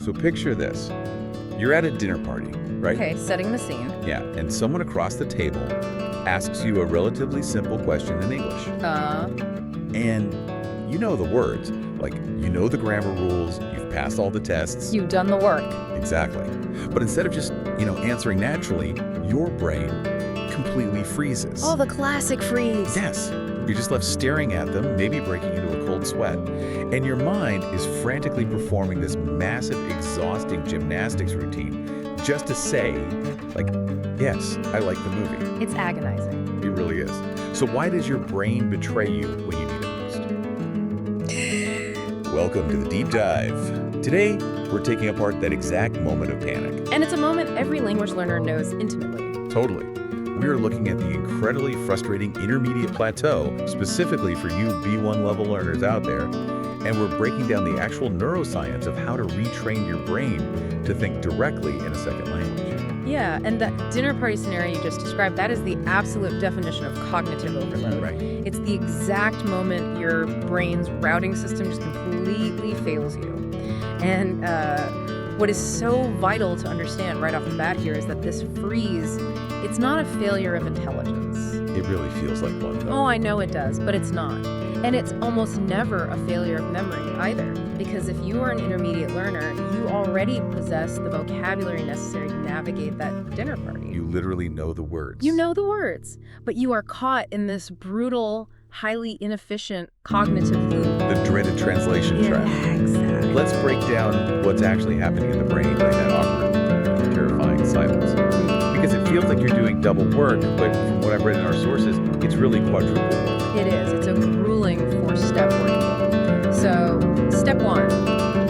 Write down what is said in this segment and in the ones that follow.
So picture this. You're at a dinner party, right? Okay, setting the scene. Yeah, and someone across the table asks you a relatively simple question in English. And you know the words. Like, you know the grammar rules, you've passed all the tests. You've done the work. Exactly. But instead of just, answering naturally, your brain completely freezes. Oh, the classic freeze. Yes. You're just left staring at them, maybe breaking into a cold sweat. And your mind is frantically performing this massive, exhausting gymnastics routine just to say, like, yes, I like the movie. It's agonizing. It really is. So why does your brain betray you when you need it most? Welcome to the Deep Dive. Today, we're taking apart that exact moment of panic. And it's a moment every language learner knows intimately. Totally. We are looking at the incredibly frustrating intermediate plateau, specifically for you B1 level learners out there, and we're breaking down the actual neuroscience of how to retrain your brain to think directly in a second language. Yeah, and that dinner party scenario you just described, that is the absolute definition of cognitive overload. Right. It's the exact moment your brain's routing system just completely fails you. And what is so vital to understand right off the bat here is that this freeze, it's not a failure of intelligence. It really feels like one, though. Oh, I know it does, but it's not. And it's almost never a failure of memory either, because if you are an intermediate learner, you already possess the vocabulary necessary to navigate that dinner party. You literally know the words. You know the words, but you are caught in this brutal, highly inefficient cognitive loop. The dreaded translation trap. Exactly. Let's break down what's actually happening in the brain during that awkward, terrifying silence. Because it feels like you're doing double work, but from what I've read in our sources, it's really quadruple work. It is. It's a grueling four-step workflow. So, step one,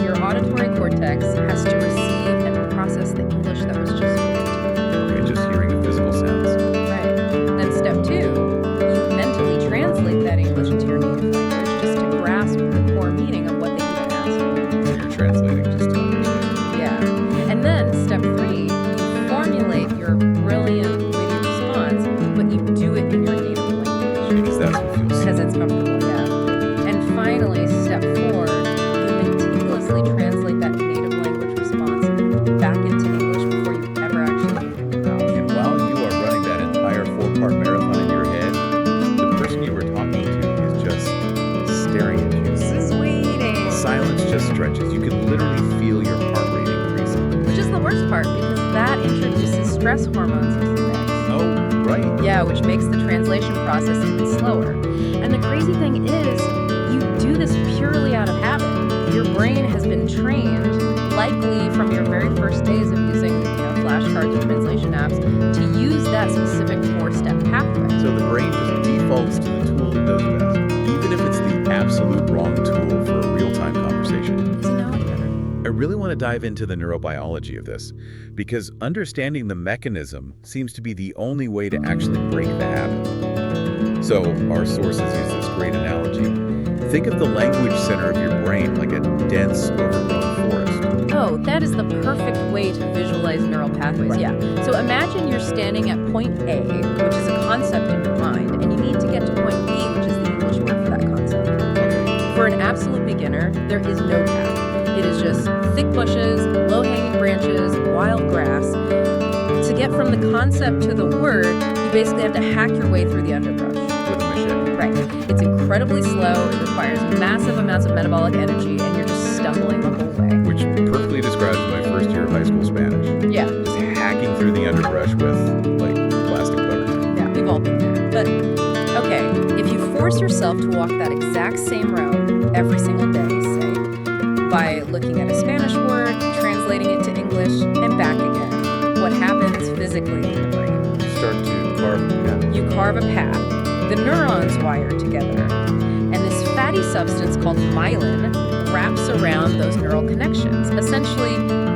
your auditory cortex has to receive and process the English that was just spoken. Okay, just hearing the physical sounds. Right. Then step two, you mentally translate that English into your native language just to grasp the core meaning of what they even asked. So you're translating just to understand. Yeah. And then step three, you formulate your brilliant, witty response, but you do it in your native language. Because that's what feels Because it's comfortable, yeah. And finally, step four, you meticulously translate that native language response back into English before you ever actually leave your mouth. And while you are running that entire 4-part marathon in your head, the person you were talking to is just staring at you. Sweeting. Silence just stretches. You can literally feel your heart rate increasing. Which is the worst part, because that introduces stress hormones into the mix. Oh, right. Yeah, which makes the translation process even slower. And the crazy thing is, you do this purely out of habit. Your brain has been trained, likely from your very first days of using flashcards or translation apps, to use that specific 4-step pathway. So the brain just defaults to the tool it does best, even if it's the absolute wrong tool for a real-time conversation. Isn't that better? I really want to dive into the neurobiology of this, because understanding the mechanism seems to be the only way to actually break the habit. So our sources use this great analogy. Think of the language center of your brain like a dense, overgrown forest. Oh, that is the perfect way to visualize neural pathways, Right. yeah. So imagine you're standing at point A, which is a concept in your mind, and you need to get to point B, which is the English word for that concept. For an absolute beginner, there is no path. It is just thick bushes, low-hanging branches, wild grass. To get from the concept to the word, you basically have to hack your way through the underbrush. With a machete. Right. It's incredibly slow, it requires massive amounts of metabolic energy, and you're just stumbling the whole way. Which perfectly describes my first year of high school Spanish. Yeah. Just hacking through the underbrush with, like, plastic butter. Yeah, we've all been there. But, okay, if you force yourself to walk that exact same route every single day, say, by looking at a Spanish word, translating it to English, and back again, what happens physically in the brain? You start to carve a path. You carve a path. The neurons wire together. And this fatty substance called myelin wraps around those neural connections, essentially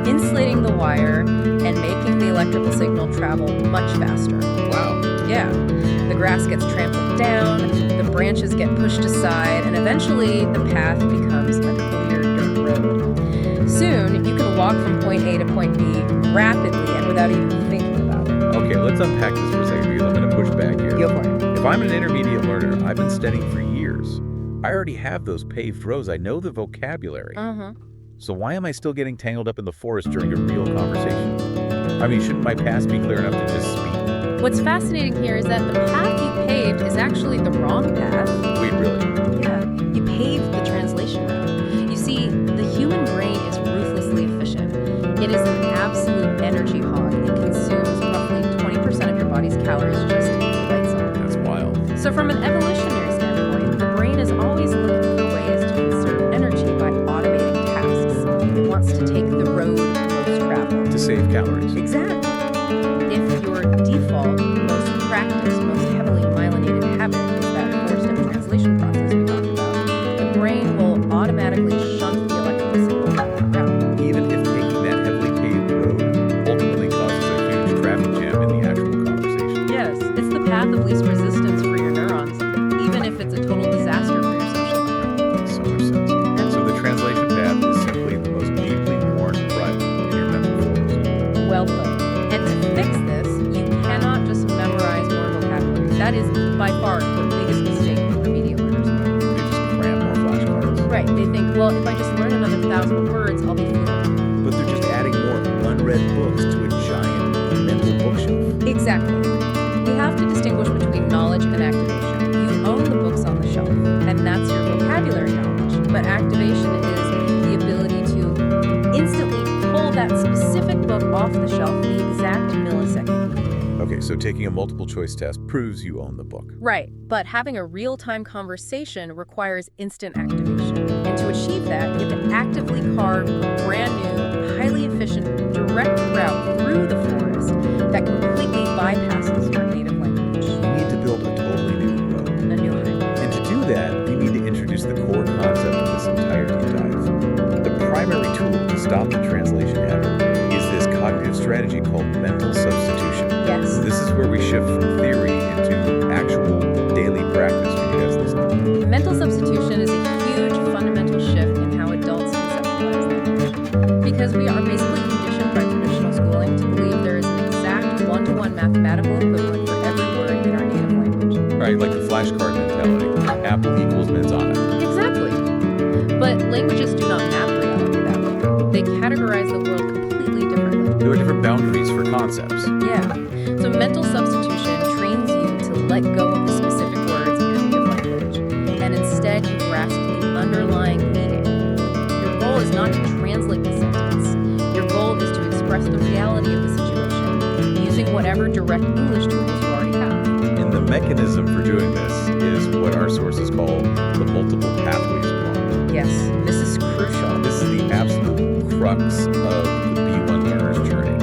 insulating the wire and making the electrical signal travel much faster. Wow. Yeah. The grass gets trampled down, the branches get pushed aside, and eventually the path becomes a clear dirt road. Soon, you can walk from point A to point B rapidly and without even thinking about it. Okay, let's unpack this for a second because I'm going to push back here. Go for it. If I'm an intermediate learner, I've been studying for years. I already have those paved roads. I know the vocabulary. So why am I still getting tangled up in the forest during a real conversation? I mean, shouldn't my past be clear enough to just speak? What's fascinating here is that the path you paved is actually the wrong path. Wait, really? Yeah, you paved the translation route. You see, the human brain is ruthlessly efficient. It is an absolute energy hog. It consumes roughly 20% of your body's calories just to keep the lights on. That's wild. So from an evolutionary standpoint, the brain is always looking for ways to conserve energy by automating tasks. It wants to take the road most traveled. To save calories. Exactly. If your default, most practiced, most heavily myelinated habit is that four-step translation process we talked about, the brain will automatically shunt the electrical signal down that route. Even if taking that heavily paved road ultimately causes a huge traffic jam in the actual conversation. Yes, it's the path of least resistance for your neurons, even if it's a total disaster for your social life. Makes so much sense. So the translation path is simply the most deeply worn rut in your mental forest. Well put. And to fix this, you cannot just memorize more vocabulary. That is by far the biggest mistake remedial learners make. They just cram more flashcards. Right, they think, well, if I just learn another 1,000 words, I'll be fluent. But they're just adding more unread books to a giant mental bookshelf. Exactly. We have to distinguish between knowledge and activation. You own the books on the shelf, and that's your vocabulary knowledge. But activation is the ability to instantly pull that specific book off the shelf the exact millisecond. Okay, so taking a multiple choice test proves you own the book. Right, but having a real-time conversation requires instant activation. And to achieve that, you have to actively carve a brand new, highly efficient, direct route through the forest that completely bypasses your native language. You need to build a totally new road. A new highway. And to do that, you need to introduce the core concept of this entire deep dive. The primary tool to stop the translation habit is this cognitive strategy called mental substitution. Yes. This is where we shift from theory into actual daily practice for you guys listening. Mental substitution is a huge fundamental shift in how adults conceptualize language. Because we are basically conditioned by traditional schooling to believe there is an exact one-to-one mathematical equivalent for every word in our native language. Right, like the flashcard mentality. Apple equals manzana. Exactly. But languages do not map reality that way. They categorize the world completely differently. There are different boundaries for concepts. Yeah. So mental substitution trains you to let go of the specific words in your native language, and instead you grasp the underlying meaning. Your goal is not to translate the sentence. Your goal is to express the reality of the situation, using whatever direct English tools you already have. And the mechanism for doing this is what our sources call the multiple pathways problem. Yes, this is crucial. This is the absolute crux of the B1 learner's journey.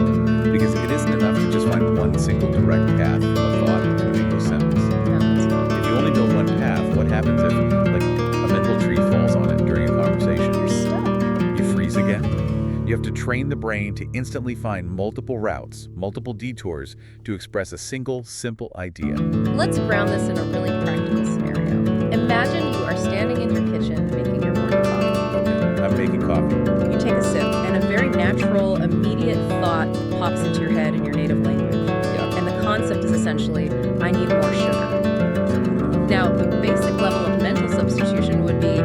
Because it isn't enough to just find one single direct path from a thought to an English sentence. If you only build one path, what happens if, like, a mental tree falls on it during a conversation? You're stuck. You freeze again. You have to train the brain to instantly find multiple routes, multiple detours to express a single, simple idea. Let's ground this in a really practical scenario. Imagine you are standing in your kitchen making your morning coffee. I'm making coffee. You take a sip, and a very natural, immediate thought pops into your head in your native language. Yeah. And the concept is essentially, I need more sugar. Now, the basic level of mental substitution would be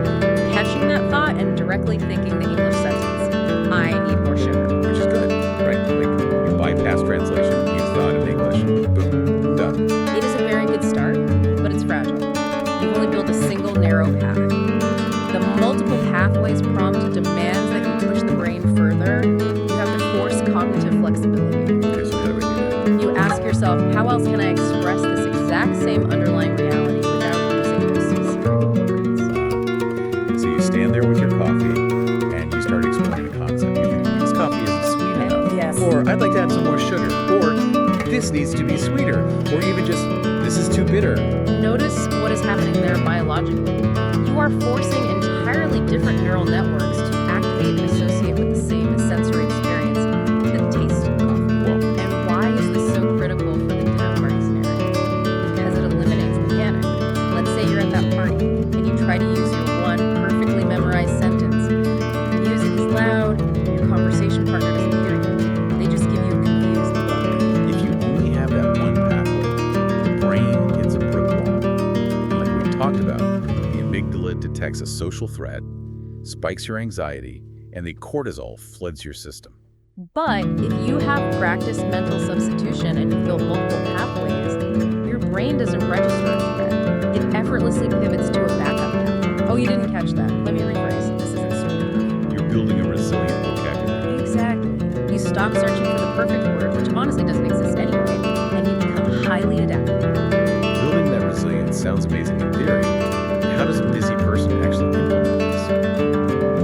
catching that thought and directly thinking the English sentence, I need more sugar. Which is good, right? Like, you bypass translation, use thought in English, boom, done. It is a very good start, but it's fragile. You've only built a single narrow path. The multiple pathways prompt demands that you push the brain further. You have to force cognitive flexibility. Okay, so how do I do that? You ask yourself, how else can I express this exact same underlying reality without using those specific words? So you stand there with your coffee, and you start exploring the concept. You think, this coffee isn't sweet enough. Yes. Or, I'd like to add some more sugar. Or, this needs to be sweeter. Or even just, this is too bitter. Notice what is happening there biologically. You are forcing entirely different neural networks to activate and associate with the same sensory experience, the taste of coffee. Well, And why is this so critical for the dinner party scenario? Because it eliminates the panic. Let's say you're at that party, and you try to use your one perfectly memorized sentence. The music is loud, your conversation partner doesn't hear you. They just give you a confused look. if you only have that one pathway, the brain hits a brick wall. Like we talked about, the amygdala detects a social threat, spikes your anxiety, and the cortisol floods your system. But if you have practiced mental substitution and you've built multiple pathways, your brain doesn't register as red. It effortlessly pivots to a backup path. Oh, you didn't catch that. Let me rephrase. This isn't sweet enough. You're building a resilient vocabulary. Exactly. You stop searching for the perfect word, which honestly doesn't exist anyway, and you become highly adaptable. Building that resilience sounds amazing in theory. How does a busy person actually implement this?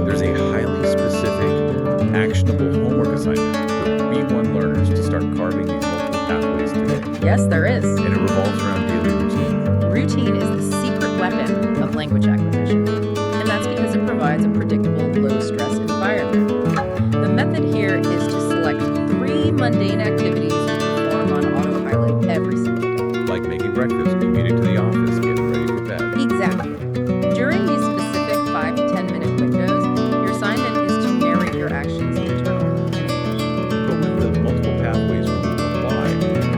There's a highly specific, actionable homework assignment for B1 learners to start carving these multiple pathways today. Yes, there is. And it revolves around daily routine. Routine is the secret weapon of language acquisition, and that's because it provides a predictable, low-stress environment. The method here is to select 3 mundane activities you perform on autopilot every single day. Like making breakfast, commuting to the office, getting ready for bed. Exactly. During these specific 5 to 10 minute windows, your assignment is to narrate your actions internally. But with the multiple pathways rule apply,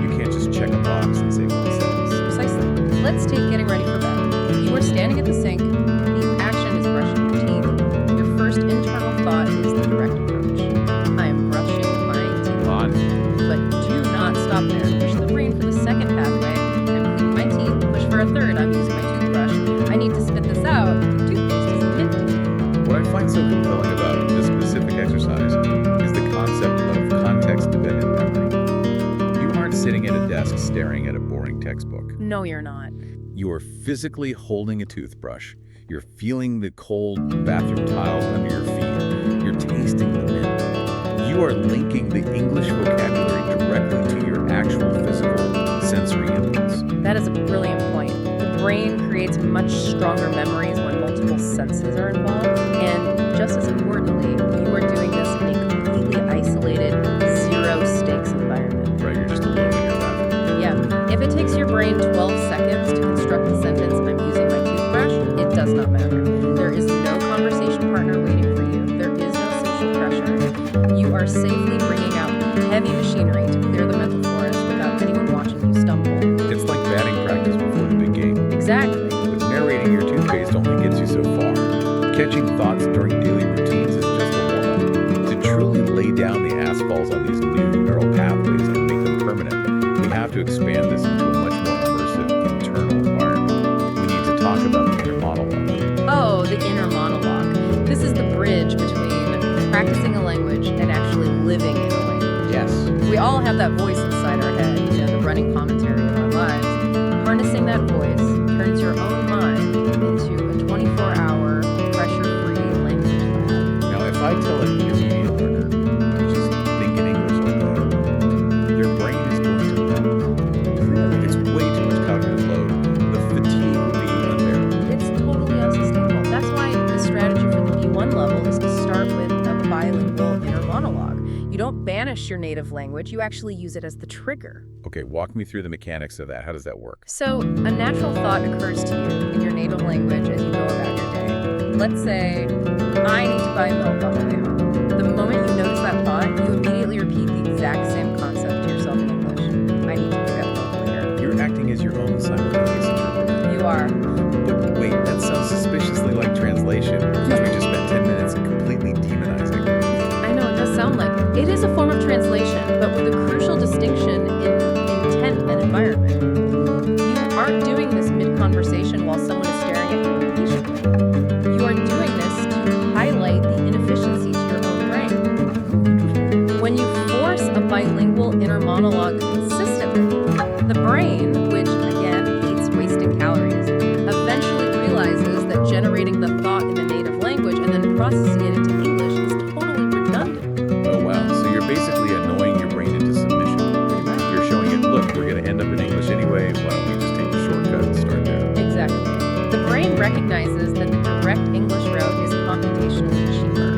you can't just check a box and say one sentence. Precisely. Let's take getting ready for bed. You are standing at the sink. The action is brushing your teeth. Your first internal thought is the correct approach. I am brushing my teeth. On. But do not stop there. Push the brain for the second pathway. I'm cleaning my teeth. Push for a third. I'm using my toothbrush. I need to spit this out. Toothpaste is minty. What I find so compelling about this specific exercise is the concept of context-dependent memory. You aren't sitting at a desk staring at a boring textbook. No, you're not. You are physically holding a toothbrush. You're feeling the cold bathroom tiles under your feet. You're tasting the mint. You are linking the English vocabulary directly to your actual physical sensory inputs. That is a brilliant point. The brain creates much stronger memories when multiple senses are involved. And just as importantly, you are doing this in a completely isolated, zero-stakes environment. Right, you're just alone in your bathroom. Yeah. If it takes your brain 12 seconds to construct the sentence, I'm using my toothbrush, it does not matter. There is no conversation partner waiting for you. There is no social pressure. You are safely bringing out heavy machinery to clear the mental forest without anyone watching you stumble. It's like batting practice before the big game. Exactly. But narrating your toothpaste only gets you so far. Catching thoughts during daily routines is just a warm-up. To truly lay down the asphalts on these new neural pathways and make them permanent, we have to expand this into a much more immersive internal environment. We need to talk about the inner monologue. Oh, the inner monologue. This is the bridge between practicing a language and actually living in a language. Yes. We all have that voice inside our head, the running commentary of our lives. Harnessing that voice turns your own mind into a 24-hour, pressure-free language lab. Now, if I tell an intermediate learner to just think in English all day, their brain is going to melt. It's way too much cognitive load. The fatigue will be unbearable. It's totally unsustainable. That's why the strategy for the B1 level is to start with a bilingual inner monologue. You don't banish your native language, you actually use it as the trigger. Okay, walk me through the mechanics of that. How does that work? So, a natural thought occurs to you in your native language as you go about your day. Let's say, I need to buy milk on the way home. The moment you notice that thought, you immediately repeat the exact same concept to yourself in English. I need to pick up milk later. You're acting as your own simultaneous interpreter. You are. But wait, that sounds suspiciously like translation, which we just spent 10 minutes completely demonizing. I know, it does sound like it. It is a form of translation, but with a crucial distinction in intent and environment. You aren't doing this mid-conversation while someone is staring at you impatiently. You are doing this to highlight the inefficiency to your own brain. When you force a bilingual inner monologue consistently, the brain, which again hates wasting calories, eventually realizes that generating the thought in the native language and then processing it into English is totally redundant. Oh, wow. So you're basically annoying your brain into submission. Pretty much. You're showing it, look, we're going to end up in English anyway. Why don't we just take the shortcut and start there? Exactly. The brain recognizes that the direct English route is computationally cheaper.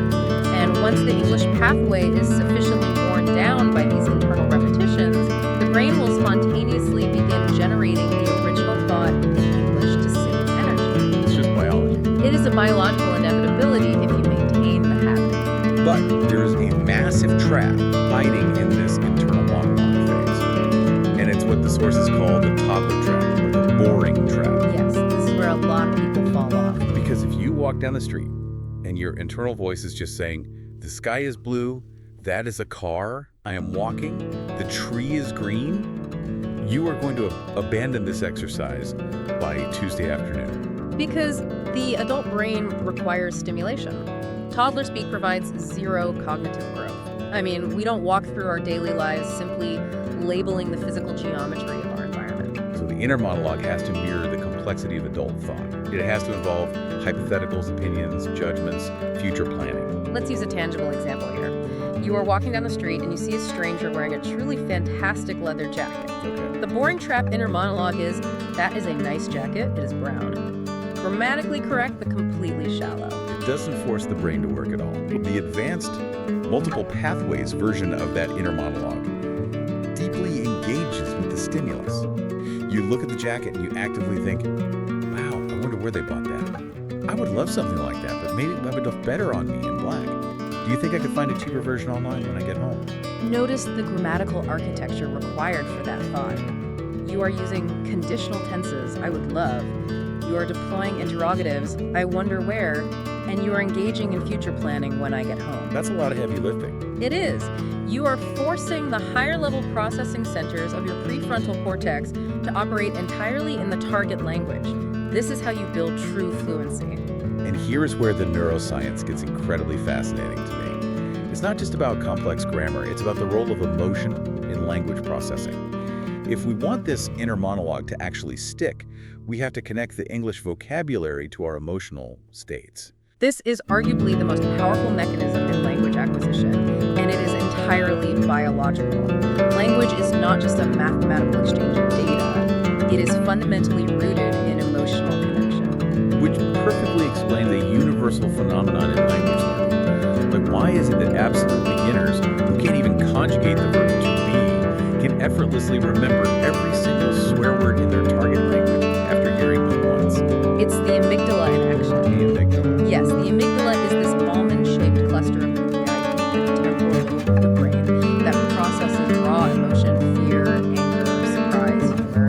And once the English pathway is sufficiently worn down by these internal repetitions, the brain will spontaneously begin generating the original thought in English to save energy. It's just biology. It is a biological inevitability if you maintain the habit. But there's a massive trap hiding in this internal monologue phase. And it's what the sources call the toddler trap, or the boring trap. Yes, this is where a lot of people fall off. Because if you walk down the street and your internal voice is just saying, The sky is blue. That is a car. I am walking. The tree is green. You are going to abandon this exercise by Tuesday afternoon. Because the adult brain requires stimulation. Toddler speak provides zero cognitive growth. I mean, we don't walk through our daily lives simply labeling the physical geometry of our environment. So the inner monologue has to mirror the complexity of adult thought. It has to involve hypotheticals, opinions, judgments, future planning. Let's use a tangible example here. You are walking down the street and you see a stranger wearing a truly fantastic leather jacket. Okay. The boring trap inner monologue is, that is a nice jacket, it is brown. Grammatically correct, but completely shallow. It doesn't force the brain to work at all. The advanced multiple pathways version of that inner monologue deeply engages with the stimulus. You look at the jacket and you actively think, wow, I wonder where they bought that. I would love something like that, but maybe that would look better on me in black. Do you think I could find a cheaper version online when I get home? Notice the grammatical architecture required for that thought. You are using conditional tenses, I would love. You are deploying interrogatives, I wonder where, and you are engaging in future planning when I get home. That's a lot of heavy lifting. It is. You are forcing the higher level processing centers of your prefrontal cortex to operate entirely in the target language. This is how you build true fluency. And here's where the neuroscience gets incredibly fascinating to me. It's not just about complex grammar, it's about the role of emotion in language processing. If we want this inner monologue to actually stick, we have to connect the English vocabulary to our emotional states. This is arguably the most powerful mechanism in language acquisition, and it is entirely biological. Language is not just a mathematical exchange of data. It is fundamentally rooted in emotional connection. Which perfectly explains a universal phenomenon in language learning. Like, why is it that absolute beginners who can't even conjugate the verb to be can effortlessly remember every single swear word in their target language after hearing them once? It's the amygdala in action. The amygdala. Yes, the amygdala is this almond-shaped cluster of nuclei in the temporal lobe of the brain that processes raw emotion, fear, anger, surprise, humor.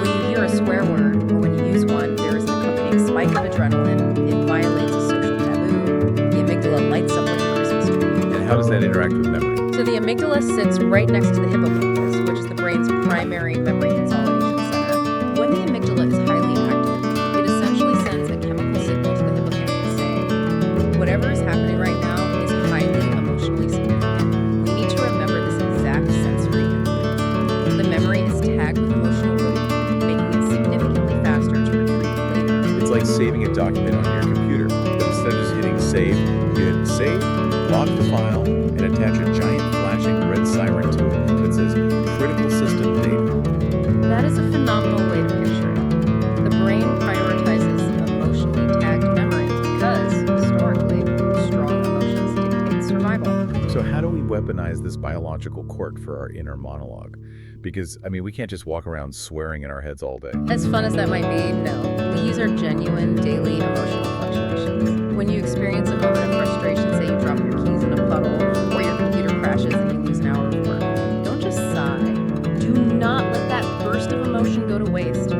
When you hear a swear word, or when you use one, there is an accompanying spike of adrenaline. It violates a social taboo. The amygdala lights up like a Christmas tree. And how does that interact with memory? So the amygdala sits right next to the hippocampus, which is the brain's primary memory consolidation center. When the amygdala is highly active, it essentially sends a chemical signal to the hippocampus saying, whatever is happening right now is highly emotionally significant. We need to remember this exact sensory input. The memory is tagged with emotional weight, making it significantly faster to retrieve later. It's like saving a document on your computer, but instead of just hitting save, you hit save, lock the file, and attach a giant flashing red siren to it that says critical system data. That is a phenomenal way to picture it. The brain prioritizes emotionally tagged memories because, historically, strong emotions dictate survival. So how do we weaponize this biological quirk for our inner monologue? Because, I mean, we can't just walk around swearing in our heads all day. As fun as that might be, no. We use our genuine daily emotional fluctuations. When you experience a moment of frustration, say you drop your keys in a puddle, or your computer crashes and you lose an hour of work, don't just sigh. Do not let that burst of emotion go to waste.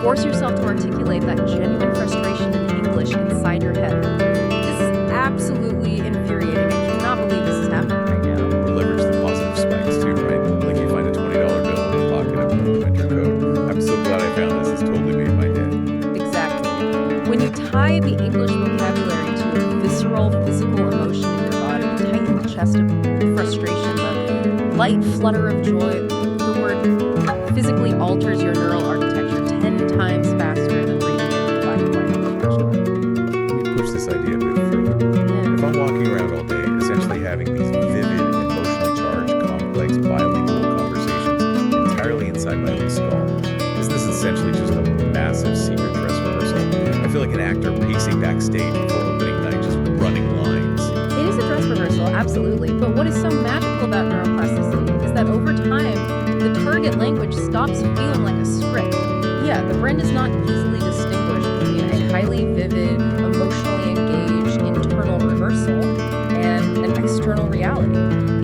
Force yourself to articulate that genuine frustration in English inside your head. This is absolutely infuriating. I cannot believe this is happening right now. Or leverage the positive spikes too, right? Like you find a $20 bill in the pocket of an enter code. I'm so glad I found this. It's totally made my day. Exactly. When you tie the English vocabulary to a visceral, physical emotion in your body, the tightened chest of frustration, the light flutter of joy, the word physically alters your neural architecture 10 times faster than reading it in black and white literature. Let me push this idea a bit further. If I'm walking around all day, essentially having these vivid, emotionally charged, complex, bilingual conversations entirely inside my own skull, is this essentially just a massive secret dress rehearsal? I feel like an actor pacing backstage before opening night, just running lines. It is a dress rehearsal, absolutely, but what is so magical about neuroplasticity is that over time, the target language stops feeling like a script. Yeah, the brain does not easily distinguish between a highly vivid, emotionally engaged internal rehearsal and an external reality.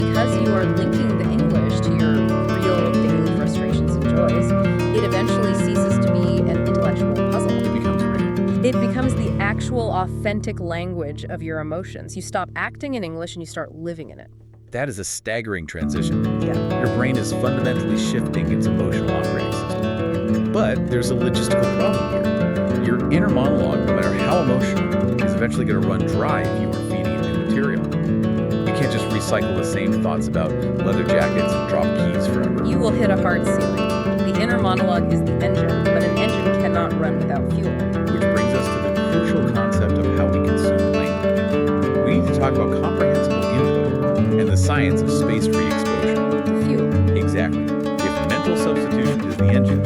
Because you are linking the English to your real daily frustrations and joys, it eventually ceases to be an intellectual puzzle. It becomes real. It becomes the actual actual authentic language of your emotions. You stop acting in English and you start living in it. That is a staggering transition. Yeah. Your brain is fundamentally shifting its emotional operating system. But there's a logistical problem here. Your inner monologue, no matter how emotional, is eventually going to run dry if you are feeding it new material. You can't just recycle the same thoughts about leather jackets and drop keys forever. You will hit a hard ceiling. The inner monologue is the engine, but an engine cannot run without fuel. Which brings us to the crucial concept of how we consume language. We need to talk about comprehensible input and the science of spaced re-exposure. The fuel. Exactly. If mental substitution is the engine,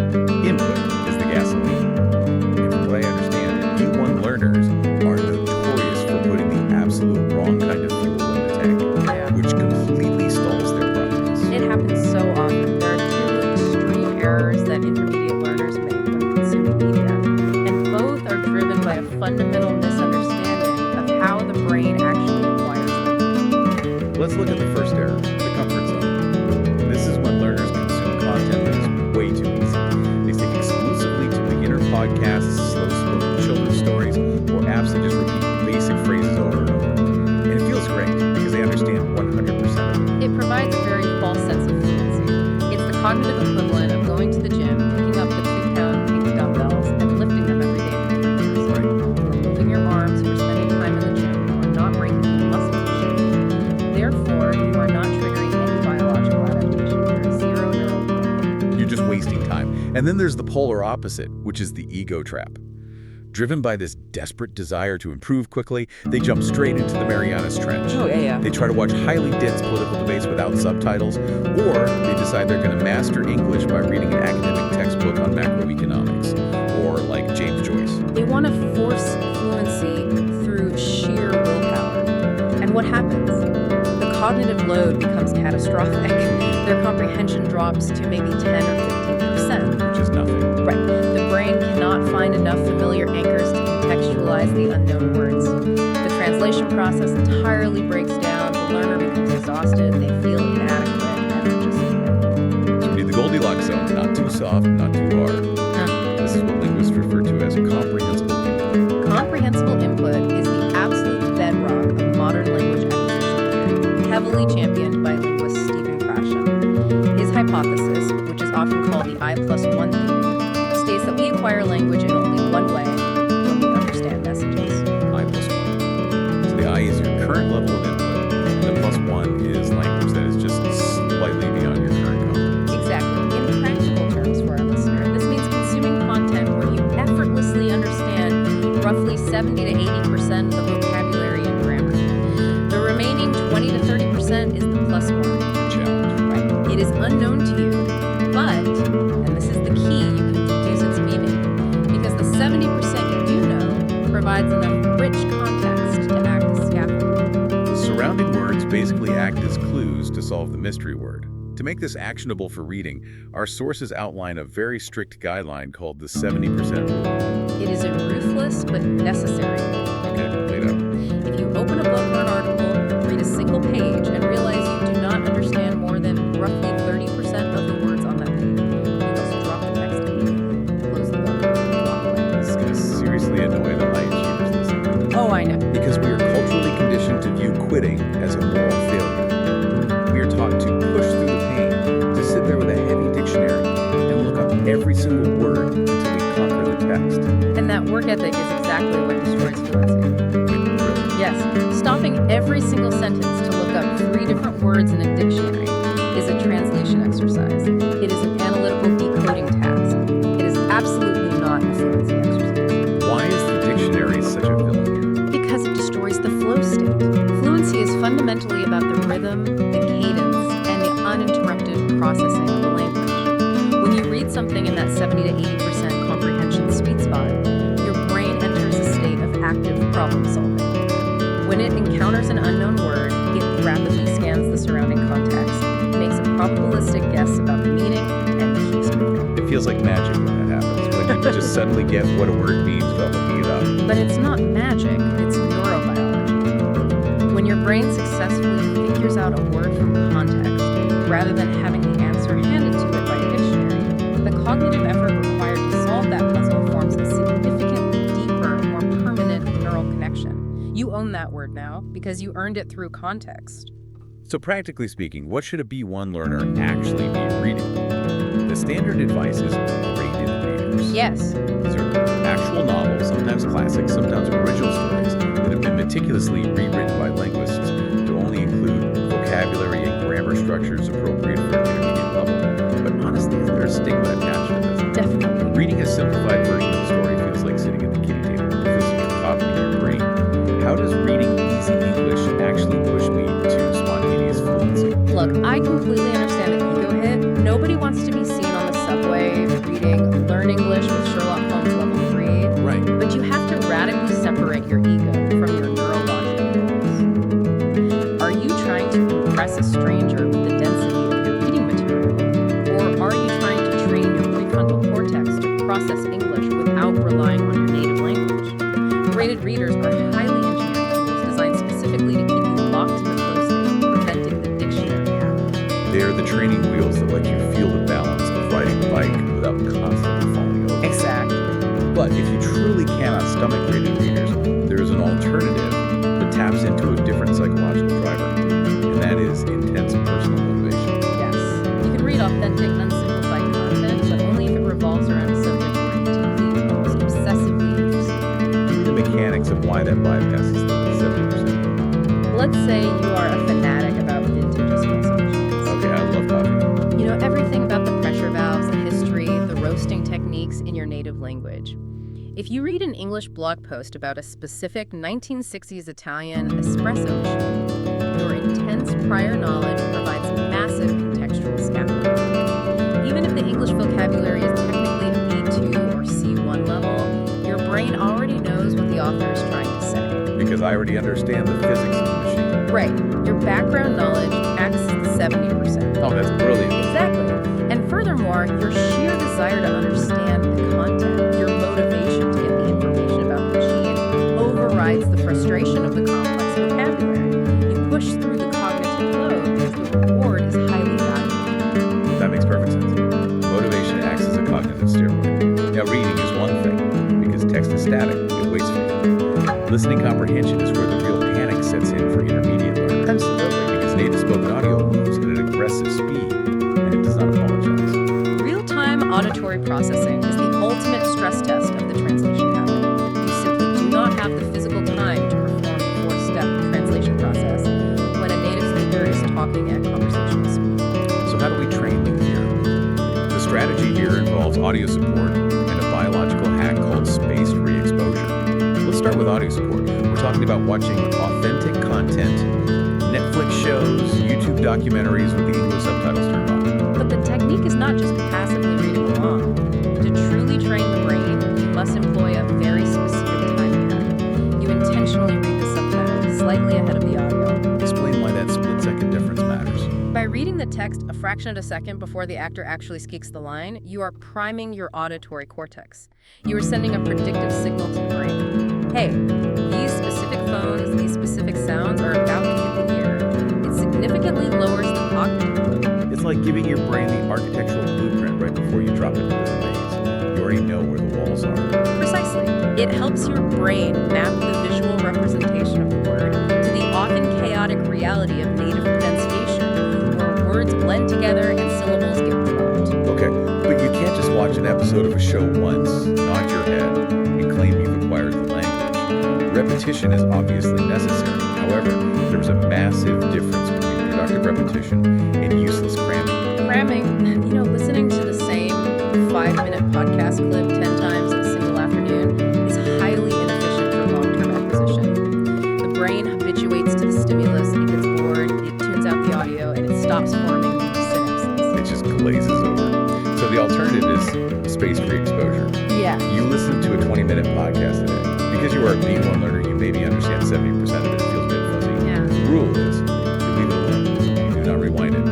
input is the gasoline. And from what I understand, E1 learners are notorious for putting the absolute wrong kind of fuel in the tank, which completely stalls their progress. It happens so often. There are two extreme errors that intermediate learners make when consuming media, and both are driven by a fundamental misunderstanding of how the brain actually acquires them. Let's look at the first error, the comfort zone. This is when learners consume content that is way too easy. They stick exclusively to beginner podcasts, slow-spoken children's stories, or apps that just repeat basic phrases over and over. And it feels great because they understand 100% of it. It provides a very false sense of fluency. It's the cognitive equivalent of going to the gym, picking up the 2-pound pink dumbbells, and lifting them every day for 3 years. Right. You're moving your arms, you're spending time in the gym, you are not breaking the muscle tissue. Therefore, you are not triggering any biological adaptation. There is zero neural growth. You're just wasting time. And then there's the polar opposite, which is the ego trap. Driven by this desperate desire to improve quickly, they jump straight into the Marianas Trench. They try to watch highly dense political debates without subtitles, or they decide they're going to master English by reading an academic textbook on macroeconomics, or like James Joyce. They want to force fluency through sheer willpower. And what happens? The cognitive load becomes catastrophic. Their comprehension drops to maybe 10 or 15%. Which is nothing. Right. The brain cannot find enough familiar anchors to contextualize the unknown words. The translation process entirely breaks down. The learner becomes exhausted. They feel inadequate, and they're just So we need the Goldilocks zone, not too soft, not too hard. This is what linguists refer to as comprehensible input. Comprehensible input is the absolute bedrock of modern language acquisition theory, heavily championed by linguist Stephen Krashen. His hypothesis, which is often called the I+1 theory, states that we acquire language in only one way, when we understand messages. I+1. So the I is your current level of input, and the +1 is language that is just slightly beyond your current competence. Exactly. In practical terms for our listener, this means consuming content where you effortlessly understand roughly 70 to 80% of the vocabulary and grammar. The remaining 20 to 30% is the +1. Challenge. Right. It is unknown to you, but, and this is the key, you can deduce its meaning, because the 70% you do know provides enough rich context to act as scaffolding. The surrounding words basically act as clues to solve the mystery word. To make this actionable for reading, our sources outline a very strict guideline called the 70% rule. It is a ruthless but necessary. Okay, lay it out. If you open a book or an article, read a single page, and realize you do not understand more than roughly 30% of the words on that page, you must drop the text immediately, close the book, and walk away. This is going to seriously annoy the high achievers listening. Oh, I know. Because we are culturally conditioned to view quitting as a moral failure. We are taught to push through the pain, to sit there with a heavy dictionary and look up every single word until we conquer the text. And that work ethic is exactly what destroys fluency. Yes, stopping every single sentence to look up 3 different words in a dictionary is a translation exercise. It is an analytical decoding task. It is absolutely not a fluency exercise. Why is the dictionary such a villain here? Because it destroys the flow state. Fluency is fundamentally about the rhythm, the cadence, and the uninterrupted processing of the language. When you read something in that 70 to 80% comprehension sweet spot, your brain enters a state of active problem solving. When it encounters an unknown word, it rapidly scans the surrounding context, makes a probabilistic guess about the meaning, and keeps moving. It feels like magic when that happens, when you just suddenly get what a word means without looking it up. But it's not magic, it's neurobiology. When your brain successfully figures out a word from context, rather than having the answer handed to it by a dictionary, the cognitive effort required to solve that puzzle forms a significantly deeper, more permanent neural that word now because you earned it through context. So practically speaking, what should a B1 learner actually be reading? The standard advice is graded readers. Yes. These are actual novels, sometimes classics, sometimes original stories that have been meticulously rewritten by linguists to only include vocabulary and grammar structures appropriate for an intermediate level. But honestly, there's a stigma attached to this. Definitely. Reading a simplified version of the story feels like sitting at the kiddie table. It feels like you're copying your brain. How does reading easy English actually push me to spontaneous fluency? Look, I completely understand the ego hit. Nobody wants to be seen on the subway reading Learn English with Sherlock Holmes level 3. Right. But you have to radically separate your ego from your neurological goals. Are you trying to impress a stranger with the density of your reading material? Or are you trying to train your prefrontal cortex to process English without relying on your native language? Graded readers are highly engineered tools designed specifically to keep you locked in the flow state, preventing the dictionary habit. They're the training wheels that let you feel the balance of riding a bike without constantly falling over. Exactly. But if you truly cannot stomach graded readers, there is an alternative that taps into a different psychological driver, and that is intense personal motivation. Yes. You can read authentic, unsimplified content, but only if it revolves around a subject you're deeply, almost obsessively interested in. The mechanics of why that bypasses the 70%. Let's say you are a fanatic about vintage espresso machines. Okay, I love coffee. You know everything about the pressure valves, the history, the roasting techniques in your native language. If you read an English blog post about a specific 1960s Italian espresso machine, your intense prior knowledge provides massive contextual scaffolding. Even if the English vocabulary is technically a B2 or C1 level, your brain already knows what the author is trying to say. Because I already understand the physics of the machine. Right. Your background knowledge acts at 70%. Oh, that's brilliant. Exactly. And furthermore, your sheer desire to understand the content, your motivation to get the information about the machine, overrides the frustration of the complex vocabulary. You push through the cognitive load because the reward is highly valuable. That makes perfect sense. Motivation acts as a cognitive steroid. Now, reading is one thing, because text is static, it waits for you. Listening comprehension is where the real panic sets in for intermediate learners. Absolutely. Because native spoken audio moves at an aggressive speed, and it does not apologize. Real-time auditory processing is the ultimate stress test of the translation habit. You simply do not have the physical time to perform the four-step translation process when a native speaker is talking at conversational speed. So how do we train the ear? The strategy here involves audio support and a biological hack called spaced re-exposure. Let's start with audio support. We're talking about watching authentic content, Netflix shows, YouTube documentaries with the English subtitles turned on. But the technique is not just passively reading along. To truly train the brain, you must employ a very specific time period. You intentionally read the subtitles slightly ahead of the audio. Explain why that split-second difference matters. By reading the text a fraction of a second before the actor actually speaks the line, you are priming your auditory cortex. You are sending a predictive signal to the brain. Hey, these specific phones, these specific sounds are about to hit the ear. It significantly lowers the cognitive load. It's like giving your brain the architectural blueprint right before you drop into the maze. You already know where the walls are. Precisely. It helps your brain map the visual representation of the word to the often chaotic reality of native pronunciation, where words blend together and syllables get dropped. Okay, but you can't just watch an episode of a show once, nod your head, and claim you've acquired the language. Repetition is obviously necessary. However, there's a massive difference between productive repetition and useless cramming. Cramming, listening to the same 5-minute podcast clip 10 times in a single afternoon is highly inefficient for long-term acquisition. The brain habituates to the stimulus, it gets bored, it tunes out the audio, and it stops forming new synapses. It just glazes over. So the alternative is spaced re-exposure. Yes. You listen to a 20-minute podcast a day. Because you are a B1 learner, you maybe understand 70% of it. It feels a bit fuzzy. Yeah. The rule is, you leave it alone. You do not rewind it. You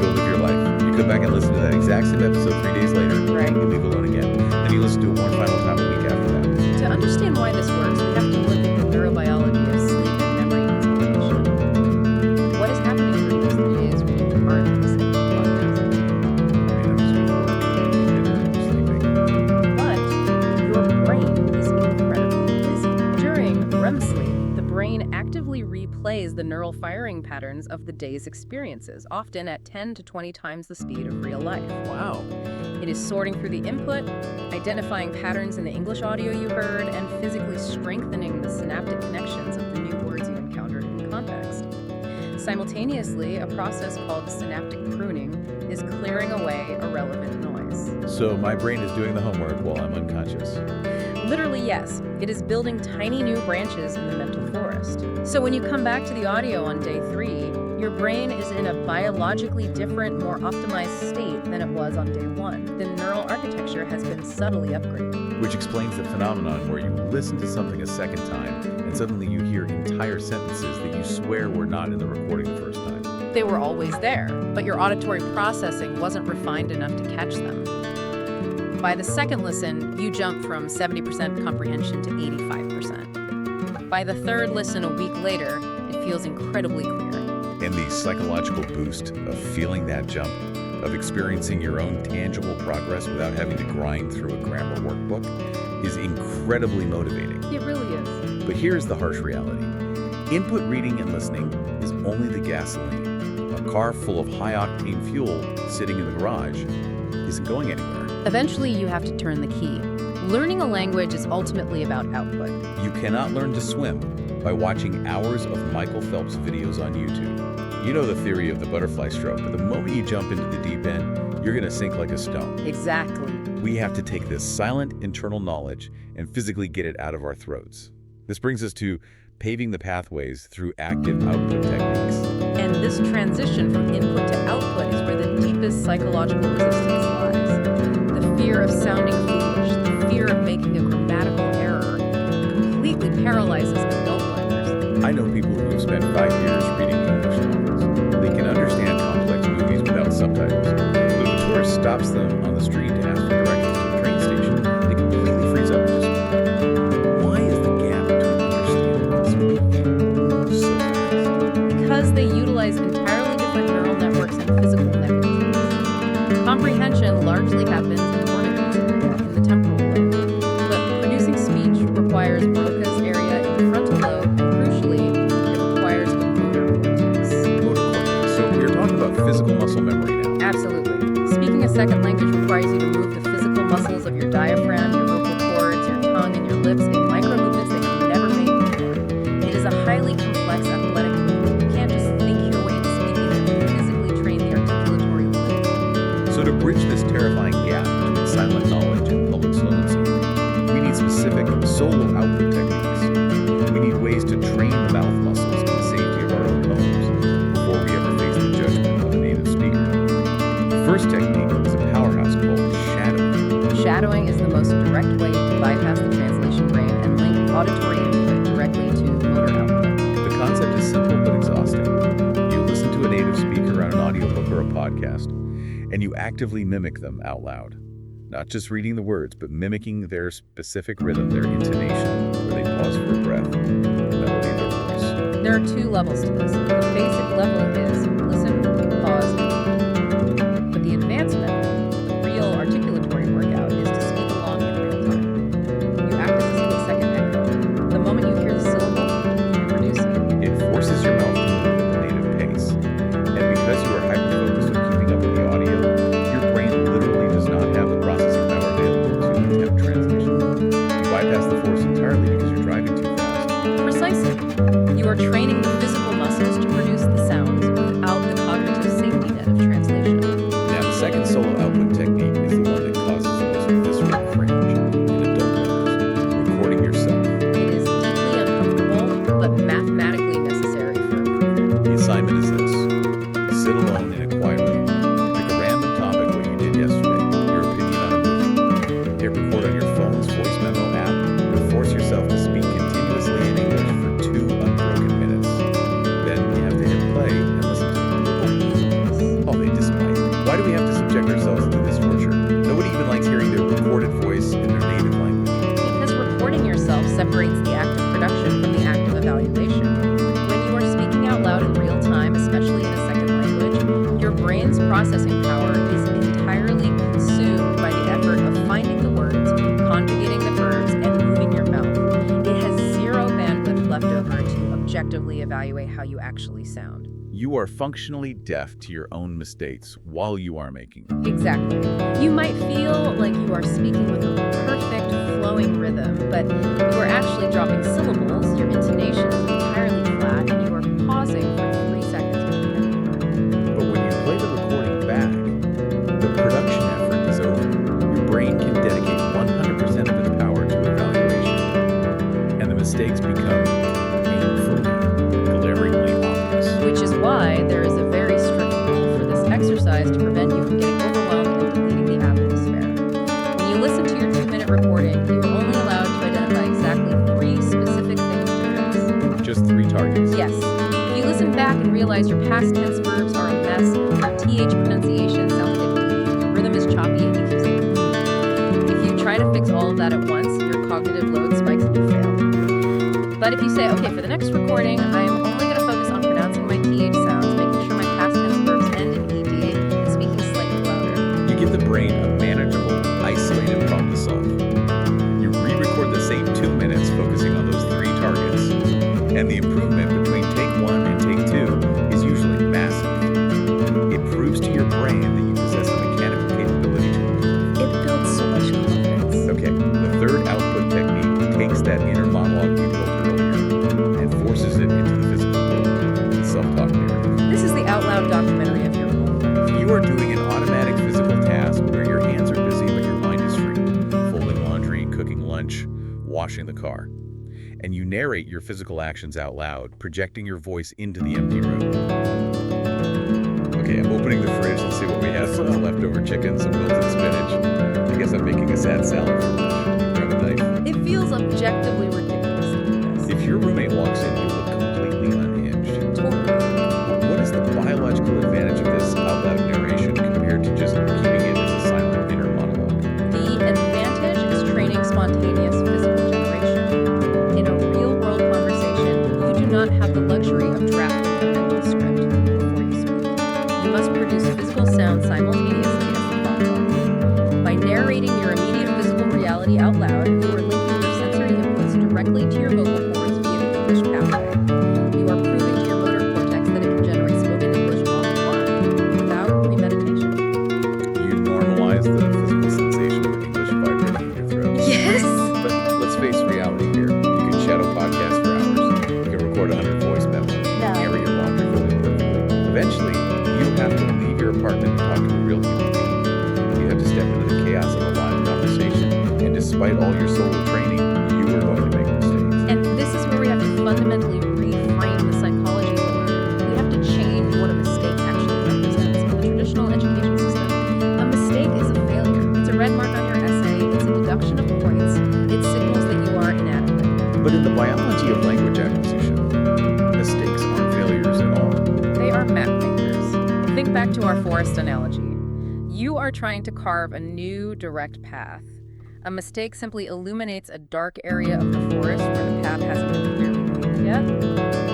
go live your life. You come back and listen to that exact same episode 3 days later. Right. You leave it alone again. Then you listen to it one final time a week after that. To understand why this works, we have to look at the neurobiology of sleep and memory consolidation. What is happening during those 3 days when you aren't listening to the podcast? I'm just sleeping. But your brain is incredibly busy. During REM sleep, the brain actively firing patterns of the day's experiences, often at 10 to 20 times the speed of real life. Wow. It is sorting through the input, identifying patterns in the English audio you heard, and physically strengthening the synaptic connections of the new words you encountered in context. Simultaneously, a process called synaptic pruning is clearing away irrelevant noise. So my brain is doing the homework while I'm unconscious. Literally, yes. It is building tiny new branches in the mental forest. So when you come back to the audio on day 3, your brain is in a biologically different, more optimized state than it was on day 1. The neural architecture has been subtly upgraded. Which explains the phenomenon where you listen to something a second time and suddenly you hear entire sentences that you swear were not in the recording the first time. They were always there, but your auditory processing wasn't refined enough to catch them. By the second listen, you jump from 70% comprehension to 85%. By the third listen a week later, it feels incredibly clear. And the psychological boost of feeling that jump, of experiencing your own tangible progress without having to grind through a grammar workbook, is incredibly motivating. It really is. But here's the harsh reality. Input reading and listening is only the gasoline. A car full of high-octane fuel sitting in the garage isn't going anywhere. Eventually, you have to turn the key. Learning a language is ultimately about output. You cannot learn to swim by watching hours of Michael Phelps videos on YouTube. You know the theory of the butterfly stroke, but the moment you jump into the deep end, you're going to sink like a stone. Exactly. We have to take this silent internal knowledge and physically get it out of our throats. This brings us to paving the pathways through active output techniques. And this transition from input to output is where the deepest psychological resistance lies. The fear of sounding foolish, the fear of making a grammatical error, completely paralyzes adult learners. I know people who have spent 5 years reading English novels. They can understand complex movies without subtitles. But if a tourist stops them on the street to ask for directions to a train station, they completely freeze up and just wonder, why is the gap between understanding and speaking so fast? Because they utilize entirely different neural networks and physical mechanisms. Comprehension largely happens in one of these areas, in the temporal lobe. But producing speech requires Broca's area in the frontal lobe, and crucially, it requires the motor cortex. Motor cortex. So we're talking about physical muscle memory now. Absolutely. Speaking a second language requires you to move the physical muscles of your diaphragm, your vocal cords, your tongue, and your lips in micro movements that you've never made before. It is a highly complex athletic movement. You can't just think your way into speaking and physically train the articulatory lobe. So to bridge this terrifying gap between silent knowledge and public fluency, we need specific solo output techniques. We need ways to train the mouth muscles in the safety of our own homes before we ever face the judgment of a native speaker. The first technique is a powerhouse called shadowing. Shadowing is the most direct way to bypass the translation brain and link auditory input directly to motor output. The concept is simple but exhausting. You listen to a native speaker on an audiobook or a podcast, and you actively mimic them out loud. Not just reading the words, but mimicking their specific rhythm, their intonation, where they pause for a breath, the melody of their voice. There are 2 levels to this. The basic level is listen, pause, and repeat. But the advanced method, the real articulatory workout, is to speak along in real time. You act as a split-second echo. The moment you hear the syllable, you produce it. It forces your mouth to move at the native pace. And because you are hyper-focused on keeping up with the audio, your brain literally does not have the processing power available to attempt translation. You bypass the force entirely because you're driving too fast. Precisely. You are training the physical muscles to produce the sounds without the cognitive safety net of translation. Now, the second solo output technique is the one that causes the most visceral cringe in adult learners, recording yourself. It is deeply uncomfortable, but mathematically necessary for improvement. The assignment is this. Sit alone in a quiet room. Pick a random topic, what you did yesterday, your opinion on a movie. Hit record on your phone's voice memo app and force yourself to speak continuously in English for 2 unbroken minutes. Then you have to hit play and listen to it. Oh, they despise it. Why do we have to subject ourselves to this torture? Nobody even likes hearing their recorded voice in their native language. Because recording yourself separates the act of production from the act of evaluation. When you are speaking out loud in real time, especially in a second language, your brain's processing power is entirely consumed by the effort of finding the words, conjugating the verbs, and moving your mouth. It has zero bandwidth left over to objectively evaluate evaluate how you actually sound. You are functionally deaf to your own mistakes while you are making them. Exactly. You might feel like you are speaking with a perfect flowing rhythm, but you are actually dropping syllables, your intonation is entirely flat, and you are pausing for 3 seconds between every word. But when you play the recording back, the production effort is over. Your brain can dedicate 100% of its power to evaluation, and the mistakes become painfully, glaringly obvious. Which is why there is a very strict rule for this exercise to prevent you from getting overwhelmed and deleting the app in despair. When you listen to your 2-minute recording, you are only allowed to identify exactly 3 specific things to fix. Just 3 targets. Yes. If you listen back and realize your past tense verbs are a mess, your TH pronunciation sounds iffy, your rhythm is choppy, and you keep saying if you try to fix all of that at once, your cognitive load spikes and you fail. But if you say, okay, for the next recording, I am only going to focus on pronouncing my TH sounds, making sure my past tense verbs end in ED, and speaking slightly louder. You give the brain a manageable, isolated problem to solve. You re-record the same 2 minutes focusing on those 3 targets, and the improvement between take 1 and take 2 is usually massive. It proves to your brain that you possess the mechanical capability to improve. It builds so much confidence. Okay, the third output technique takes that inner monologue you built earlier and forces it into the physical world, the self-talk narrative. This is the out loud documentary of your own. If you are doing an automatic physical task where your hands are busy but your mind is free, folding laundry, cooking lunch, washing the car, and you narrate your physical actions out loud, projecting your voice into the empty room. Okay, I'm opening the fridge to see what we have. Some leftover chicken, some wilted spinach. I guess I'm making a sad salad for lunch. Grab a knife. It feels objectively ridiculous to do this. If your roommate walks in, you look completely unhinged. Totally. What is the biological advantage of this out loud narration compared to just keeping it as a silent inner monologue? The advantage is training spontaneous physical generation. In a real-world conversation, you do not have the luxury of drafting a mental script before you speak. You must produce physical sounds simultaneously as the thought forms. By narrating your immediate physical reality out loud, you are linking your sensory inputs directly to your vocal cords via the English pathway. You are proving to your motor cortex that it can generate spoken English on the fly without premeditation. You normalize the physical sensation of English vibrating in your throat. Yes! But let's face reality here. You can shadow podcasts for hours. You can record 100 voice memos. Carry your laundry really perfectly. Eventually, you have to leave your apartment and talk to a real human being. You have to step into the chaos of a live conversation. And despite all your solo training, you are going to make mistakes. And this is where we have to fundamentally reframe the psychology of the learner. We have to change what a mistake actually represents. In the traditional education system, a mistake is a failure. It's a red mark on your essay. It's a deduction of points. It signals that you are inadequate. But in the biology of language acquisition, mistakes aren't failures at all. They are map makers. Think back to our forest analogy. You are trying to carve a new direct path. A mistake simply illuminates a dark area of the forest where the path hasn't been clearly paved yet.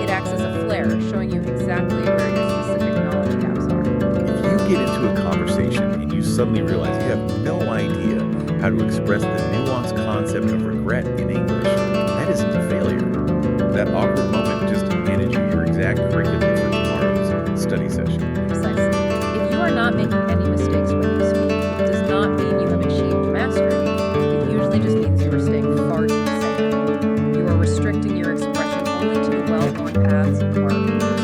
It acts as a flare, showing you exactly where your specific knowledge gaps are. If you get into a conversation and you suddenly realize you have no idea how to express the nuanced concept of regret in English, that isn't a failure. That awkward moment just handed you your exact curriculum for tomorrow's study session. Precisely. If you are not making any mistakes when you speak, it does not mean you have achieved mastery. It usually just means you are staying far too safe. You are restricting your expression only to the well-worn paths of carved words.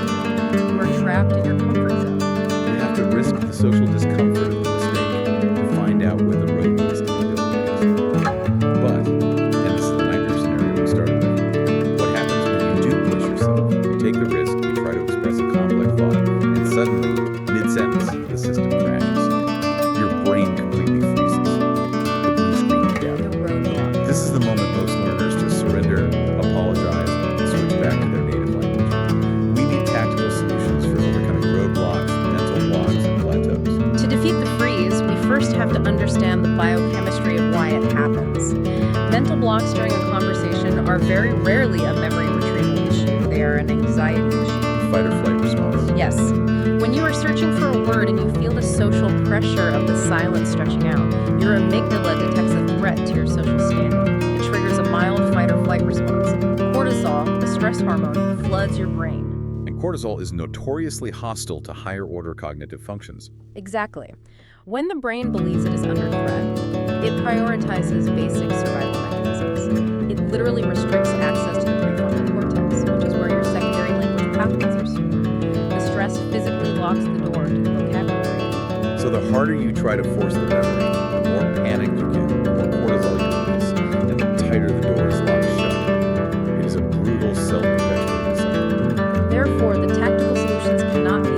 You are trapped in your comfort zone. You have to risk the social discomfort of the mistake to find out where the road needs to be built next. But, and this is the nightmare scenario we started with, what happens when you do push yourself, you take the risk, you try to express a complex thought, and suddenly, mid-sentence, the system crashes. Your brain completely freezes. The blue screen down. The roadblock. This is the moment most learners just surrender, apologize, and switch back to their native language. We need tactical solutions for overcoming roadblocks, mental blocks, and plateaus. To defeat the freeze, we first have to understand the biochemistry of why it happens. Mental blocks during a conversation are very rarely a memory retrieval issue. They are an anxiety issue. Fight or flight response. Yes. When you are searching for a word and you feel the social pressure of the silence stretching out, your amygdala detects a threat to your social standing. It triggers a mild fight or flight response. Cortisol, the stress hormone, floods your brain. cortisol is notoriously hostile to higher-order cognitive functions. Exactly. When the brain believes it is under threat, it prioritizes basic survival mechanisms. It literally restricts access to the prefrontal cortex, which is where your secondary language pathways are stored. The stress physically locks the door to the vocabulary. So the harder you try to force the memory, the more panicked you get, the more cortisol you release, and the tighter the door is locked shut. It is a brutal self-perpetuating cycle. Therefore, the tactical solutions cannot be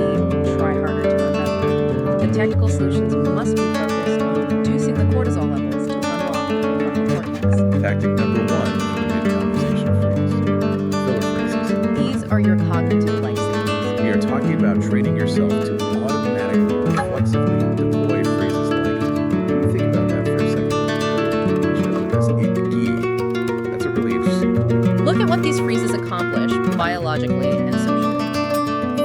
try harder to remember. The tactical solutions must be focused on reducing the cortisol levels to unlock the prefrontal cortex. Tactic number 1 for mid-conversation phrase. Filler phrases. These are your cognitive lifesavers. We are talking about training yourself to automatically, reflexively deploy phrases like, think about that for a second. That's a really interesting point. Look at what these phrases accomplish biologically and socially.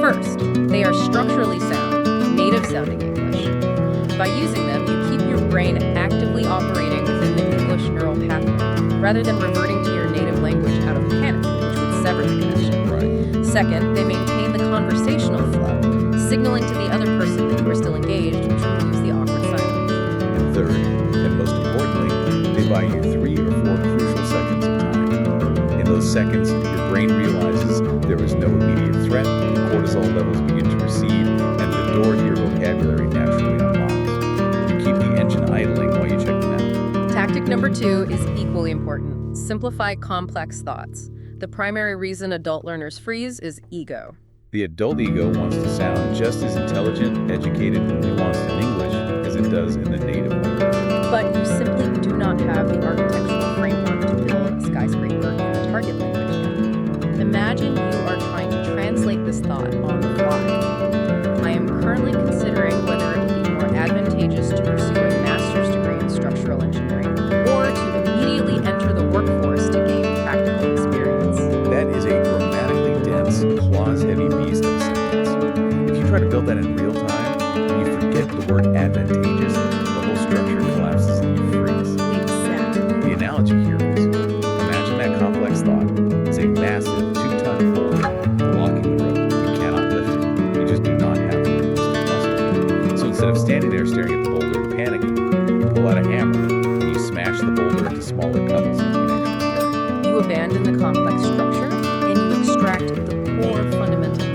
First, they are structurally sound, native-sounding English. By using them, you keep your brain actively operating within the English neural pathway, rather than reverting to your native language out of panic, which would sever the connection. Right. Second, they maintain the conversational flow, signaling to the other person that you are still engaged, which removes the awkward silence. And third, and most importantly, they buy you 3 or 4 crucial seconds of time. In those seconds, your brain realizes there is no immediate threat, cortisol levels begin to recede, and the door to your vocabulary naturally unlocks. You keep the engine idling while you check them out. Tactic number 2 is equally important. Simplify complex thoughts. The primary reason adult learners freeze is ego. The adult ego wants to sound just as intelligent, educated, and nuanced in English as it does in the native language. But you simply do not have the architectural framework to build a skyscraper in the target language yet. Imagine you are trying to translate this thought on the fly. I am currently considering whether it would be more advantageous to pursue a master's degree in structural engineering or to immediately enter the workforce to gain practical experience. That is a grammatically dense, clause-heavy beast of a sentence. If you try to build that in real time, and you forget the word advantageous, the whole structure collapses and you freeze. Exactly. The analogy here is, imagine that complex thought. It's a massive 2-ton boulder blocking the road. You cannot lift it. You just do not have the resistant muscle. So instead of standing there staring at the boulder and panicking, you pull out a hammer and you smash the boulder into smaller pebbles that you can actually carry. You abandon the complex structure and you extract the core fundamental.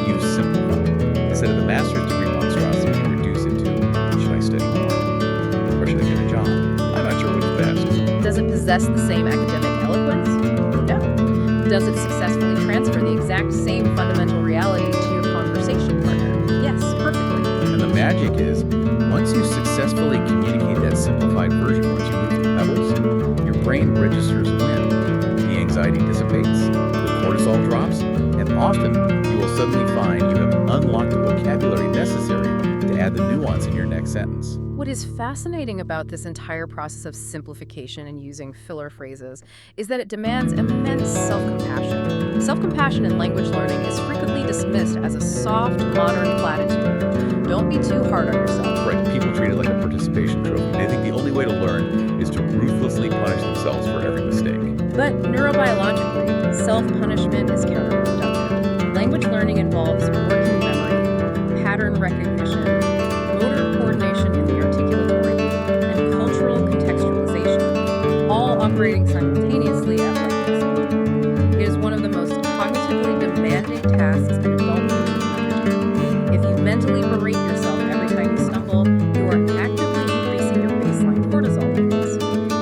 You simplify. Instead of the master's degree monstrosity, you reduce it to, should I study more? Or should I get a job? I'm not sure what's best. Does it possess the same academic eloquence? No. Does it successfully transfer the exact same fundamental reality to your conversation partner? Yes, perfectly. And the magic is, once you successfully communicate that simplified version, once you move the pebbles, your brain registers when. The anxiety dissipates, the cortisol drops, and often you will suddenly find you have unlocked the vocabulary necessary to add the nuance in your next sentence. What is fascinating about this entire process of simplification and using filler phrases is that it demands immense self-compassion. Self-compassion in language learning is frequently dismissed as a soft, modern platitude. Don't be too hard on yourself. Right, people treat it like a participation trophy. They think the only way to learn is to ruthlessly punish themselves for every mistake. But neurobiologically, self-punishment is counterproductive. Language learning involves working memory, pattern recognition, motor coordination in the articulatory loop, and cultural contextualization, all operating simultaneously at lightning speed. It is one of the most cognitively demanding tasks an adult human can undertake. If you mentally berate yourself every time you stumble, you are actively increasing your baseline cortisol levels.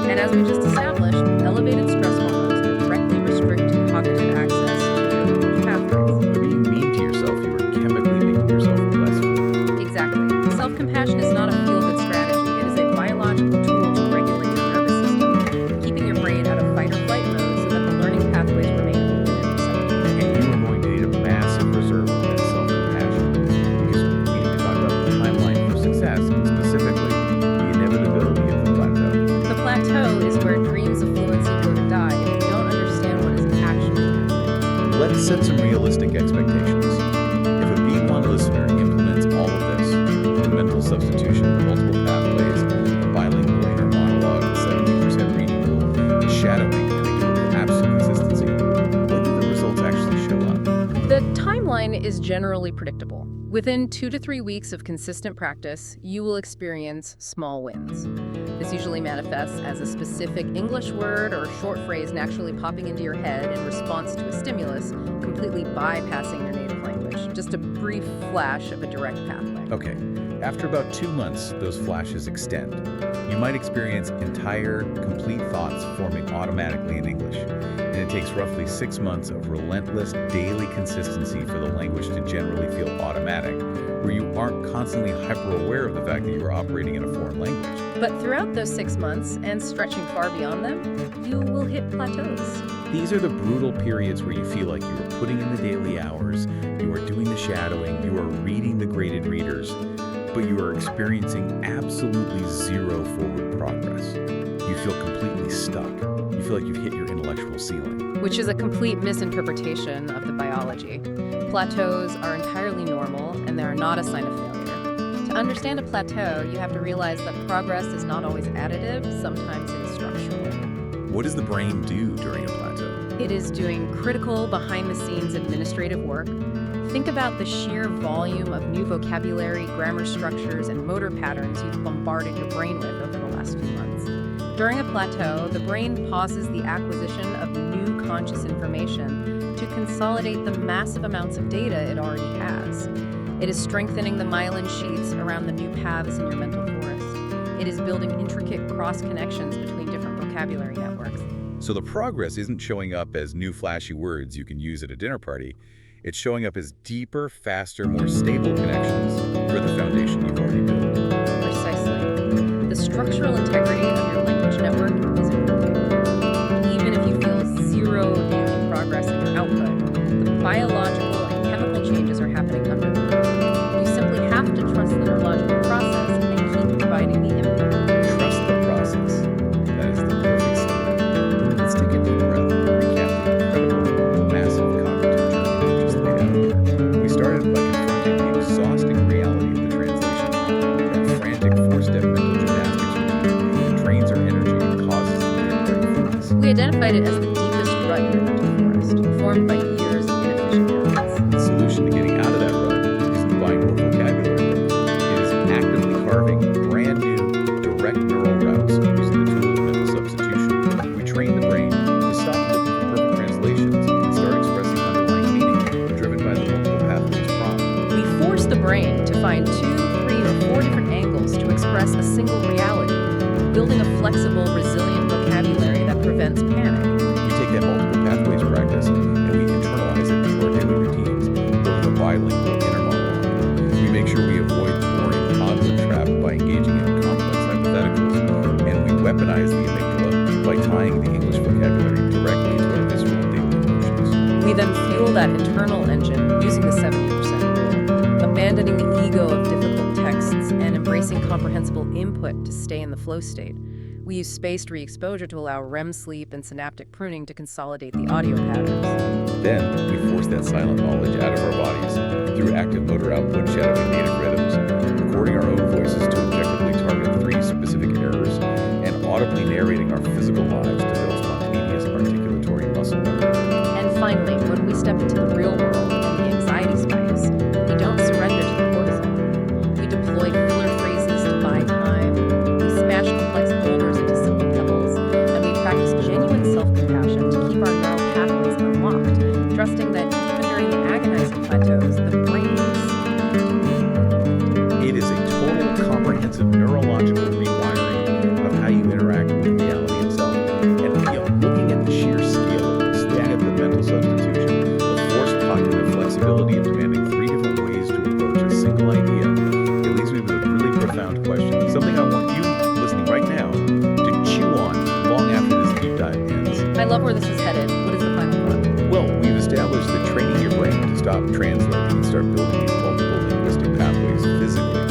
And as we just established, elevated stress hormones directly restrict cognitive access to your language pathways. By being mean to yourself, you are chemically making yourself less free. Exactly. Self-compassion is not a feel-good strategy. It is a biological tool to regulate your nervous system, keeping your brain out of fight-or-flight mode so that the learning pathways remain open and receptive. And you are going to need a massive reserve of that self-compassion, because we need to talk about the timeline for success, and specifically the inevitability of the plateau. The plateau is where dreams of fluency go to die if you don't understand what is actually happening. Let's set some realistic expectations. If a B1 listener implements all of this, the mental substitution, multiple pathways, the bilingual inner monologue, the 70% reading rule, the shadowing, and they do it with absolute consistency, when do the results actually show up? The timeline is generally predictable. Within 2 to 3 weeks of consistent practice, you will experience small wins. This usually manifests as a specific English word or short phrase naturally popping into your head in response to a stimulus, completely bypassing your native language. Just a brief flash of a direct pathway. Okay, after about 2 months, those flashes extend. You might experience entire, complete thoughts forming automatically in English, and it takes roughly 6 months of relentless, daily consistency for the language to generally feel automatic, where you aren't constantly hyper-aware of the fact that you are operating in a foreign language. But throughout those 6 months, and stretching far beyond them, you will hit plateaus. These are the brutal periods where you feel like you are putting in the daily hours, you are doing the shadowing, you are reading the graded readers, but you are experiencing absolutely zero forward progress. You feel completely stuck. You feel like you've hit your intellectual ceiling. Which is a complete misinterpretation of the biology. Plateaus are entirely normal, and they are not a sign of failure. To understand a plateau, you have to realize that progress is not always additive, sometimes it is structural. What does the brain do during a plateau? It is doing critical, behind-the-scenes administrative work. Think about the sheer volume of new vocabulary, grammar structures, and motor patterns you've bombarded your brain with over the last few months. During a plateau, the brain pauses the acquisition of new conscious information to consolidate the massive amounts of data it already has. It is strengthening the myelin sheaths around the new paths in your mental forest. It is building intricate cross-connections between different vocabulary networks. So the progress isn't showing up as new flashy words you can use at a dinner party. It's showing up as deeper, faster, more stable connections for the foundation you've already built. Precisely. The structural integrity of your language network is improving. Even if you feel zero daily progress in your output, the biological and chemical changes are happening under the hood. You simply have to trust the neurological process and keep providing the input. Trust the process. That is the perfect statement. Let's take a deep breath and recap the incredible, massive cognitive journey we just laid out here. We started by confronting the exhausting reality of the translation, that frantic four-step mental gymnastics routine that drains our energy and causes the brain focus. We identified it as the deepest rut in your mental forest, formed by years of inefficient habits. The solution to getting out of that rut isn't buying more vocabulary books. It is actively carving brand new, direct neural routes using the tool of mental substitution. We train the brain to stop looking for perfect translations and start expressing underlying meaning, driven by the multiple pathways prompt. We force the brain to find 2, 3, or 4 different angles to express a single reality, building a flexible, resilient vocabulary that prevents panic. We take that multiple pathways practice and we internalize it into our daily routines, building a bilingual inner monologue. We make sure we avoid the boring cognitive trap by engaging in complex hypotheticals, and we weaponize the amygdala by tying the English vocabulary directly to our visceral daily emotions. We then fuel that internal engine using the 70% rule, abandoning the ego of difficult texts and embracing comprehensible input to stay in the flow state. We use spaced re-exposure to allow REM sleep and synaptic pruning to consolidate the audio patterns. Then, we force that silent knowledge out of our bodies through active motor output shadowing native rhythms, recording our own voices to objectively target 3 specific errors, and audibly narrating our physical lives to build spontaneous articulatory muscle memory. And finally, when we step into the real world and the anxiety spikes, we don't surrender to the cortisol. We deploy filler phrases to buy time, we smash complex boulders into simple pebbles, and we practice genuine self-compassion to keep our neural pathways unlocked, trusting that even during the agonizing plateaus, the brain It is a total, comprehensive neurological rewiring of how you interact with reality itself. And looking at the sheer scale of this, looking at the mental substitution, the forced cognitive flexibility of demanding 3 different ways to approach a single idea, it leaves me with a really profound question, something I want you listening right now to chew on long after this deep dive ends. I love where this is headed. What is the final thought? Well, we've established that training your brain to stop translating and start building these multiple linguistic pathways physically,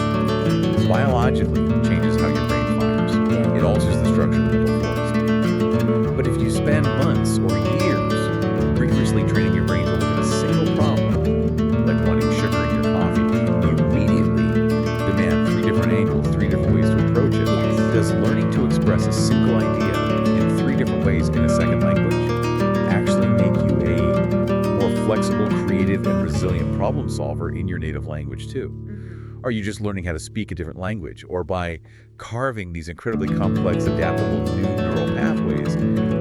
biologically changes how your brain fires. It alters the structure of the mental forest. But if you spend months or years rigorously training your brain to look at a single problem, like wanting sugar in your coffee, you immediately demand 3 different angles, 3 different ways to approach it. Yes. Does learning to express a single idea in 3 different ways in a second language actually make you a more flexible, creative, and resilient problem solver in your native language too? Are you just learning how to speak a different language? Or by carving these incredibly complex, adaptable new neural pathways,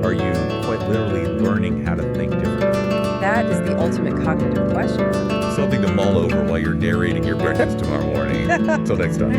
are you quite literally learning how to think differently? That is the ultimate cognitive question. Something to mull over while you're narrating your breakfast tomorrow morning. Until next time.